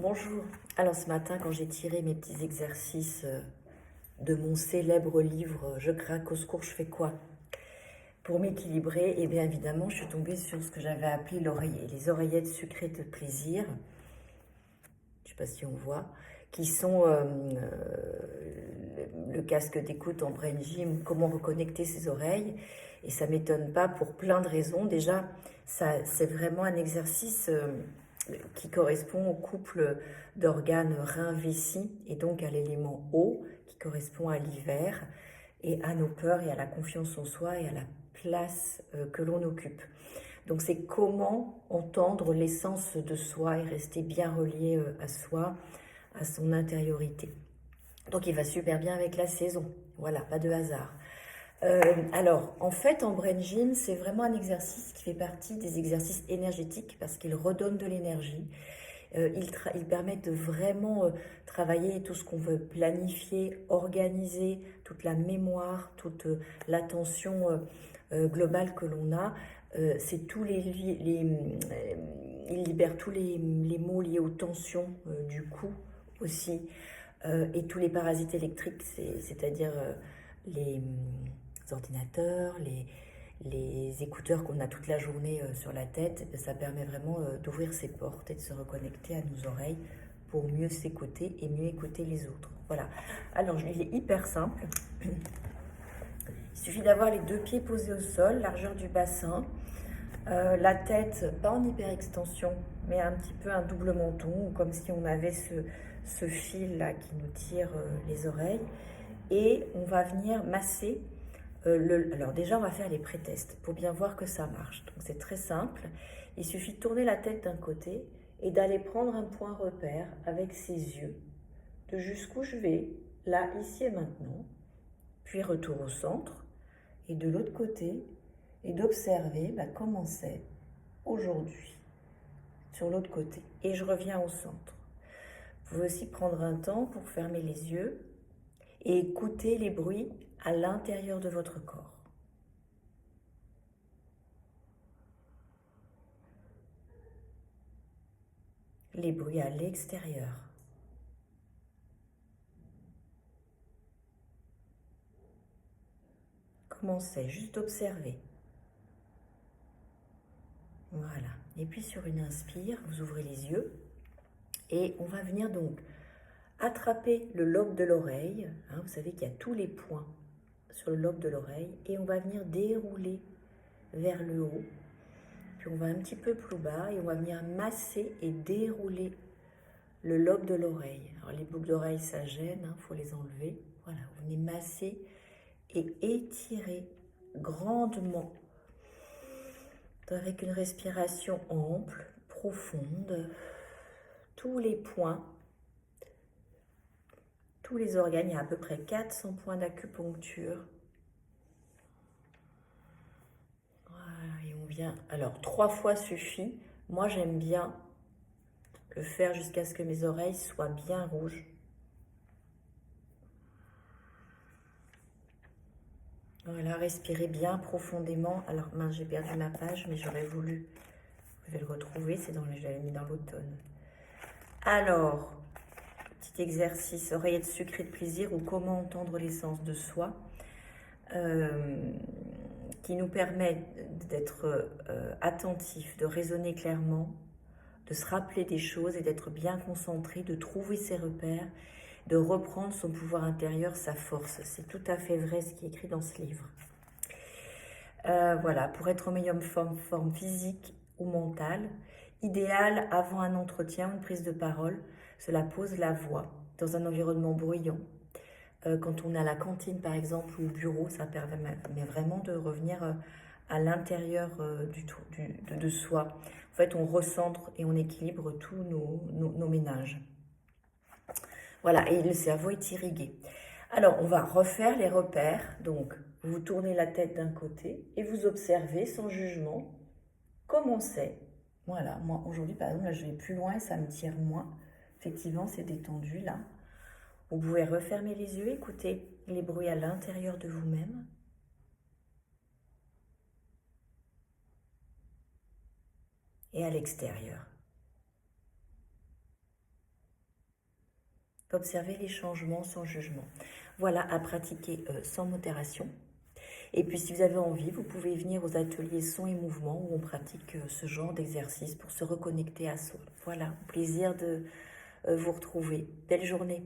bonjour. Alors ce matin, quand j'ai tiré mes petits exercices de mon célèbre livre Je craque au secours, je fais quoi? Pour m'équilibrer, et bien évidemment, je suis tombée sur ce que j'avais appelé les oreillettes sucrées de plaisir. Je ne sais pas si on voit, qui sont le casque d'écoute en brain gym, comment reconnecter ses oreilles. Et ça ne m'étonne pas pour plein de raisons. Déjà, c'est vraiment un exercice qui correspond au couple d'organes rein-vessie et donc à l'élément eau qui correspond à l'hiver et à nos peurs et à la confiance en soi et à la place que l'on occupe. Donc c'est comment entendre l'essence de soi et rester bien relié à soi, à son intériorité. Donc il va super bien avec la saison, voilà, pas de hasard. Alors, en fait, en Brain Gym, c'est vraiment un exercice qui fait partie des exercices énergétiques parce qu'il redonne de l'énergie. Ils permettent de vraiment travailler tout ce qu'on veut planifier, organiser, toute la mémoire, toute l'attention globale que l'on a. C'est tous il libère tous les maux liés aux tensions du cou aussi et tous les parasites électriques, c'est-à-dire les ordinateurs, les écouteurs qu'on a toute la journée sur la tête. Ça permet vraiment d'ouvrir ses portes et de se reconnecter à nos oreilles pour mieux s'écouter et mieux écouter les autres. Voilà. Alors, il est hyper simple. Il suffit d'avoir les deux pieds posés au sol, largeur du bassin, la tête pas en hyperextension, mais un petit peu un double menton, comme si on avait ce fil là qui nous tire les oreilles. Et on va venir masser. Alors déjà, on va faire les pré-tests pour bien voir que ça marche. Donc c'est très simple. Il suffit de tourner la tête d'un côté et d'aller prendre un point repère avec ses yeux de jusqu'où je vais, là, ici et maintenant. Puis retour au centre et de l'autre côté et d'observer comment c'est aujourd'hui sur l'autre côté. Et je reviens au centre. Vous pouvez aussi prendre un temps pour fermer les yeux et écouter les bruits à l'intérieur de votre corps. Les bruits à l'extérieur. Commencez juste d'observer. Voilà. Et puis sur une inspire, vous ouvrez les yeux et on va venir donc attraper le lobe de l'oreille. Vous savez qu'il y a tous les points sur le lobe de l'oreille et on va venir dérouler vers le haut. Puis on va un petit peu plus bas et on va venir masser et dérouler le lobe de l'oreille. Alors les boucles d'oreilles, ça gêne, faut les enlever. Voilà, vous venez masser et étirer grandement avec une respiration ample, profonde, tous les points, tous les organes. Il y a à peu près 400 points d'acupuncture. Voilà, et on vient. Alors 3 fois suffit. Moi j'aime bien le faire jusqu'à ce que mes oreilles soient bien rouges. Voilà, respirez bien profondément. Alors, mince, j'ai perdu ma page, mais j'aurais voulu. Je vais le retrouver, je l'avais mis dans l'automne. Alors, petit exercice, oreillette sucrée de plaisir ou comment entendre l'essence de soi, qui nous permet d'être attentif, de raisonner clairement, de se rappeler des choses et d'être bien concentré, de trouver ses repères, de reprendre son pouvoir intérieur, sa force. C'est tout à fait vrai ce qui est écrit dans ce livre. Voilà, pour être en meilleure forme physique ou mentale, idéal avant un entretien, une prise de parole, cela pose la voix dans un environnement bruyant. Quand on est à la cantine par exemple ou au bureau, ça permet vraiment de revenir à l'intérieur de soi. En fait, on recentre et on équilibre tous nos ménages. Voilà, et le cerveau est irrigué. Alors, on va refaire les repères. Donc, vous tournez la tête d'un côté et vous observez sans jugement comment c'est. Voilà, moi aujourd'hui, par exemple, là, je vais plus loin et ça me tire moins. Effectivement, c'est détendu là. Vous pouvez refermer les yeux, écouter les bruits à l'intérieur de vous-même. Et à l'extérieur. Observez les changements sans jugement. Voilà, à pratiquer sans modération. Et puis si vous avez envie, vous pouvez venir aux ateliers son et mouvement où on pratique ce genre d'exercice pour se reconnecter à soi. Voilà, plaisir de vous retrouver. Belle journée.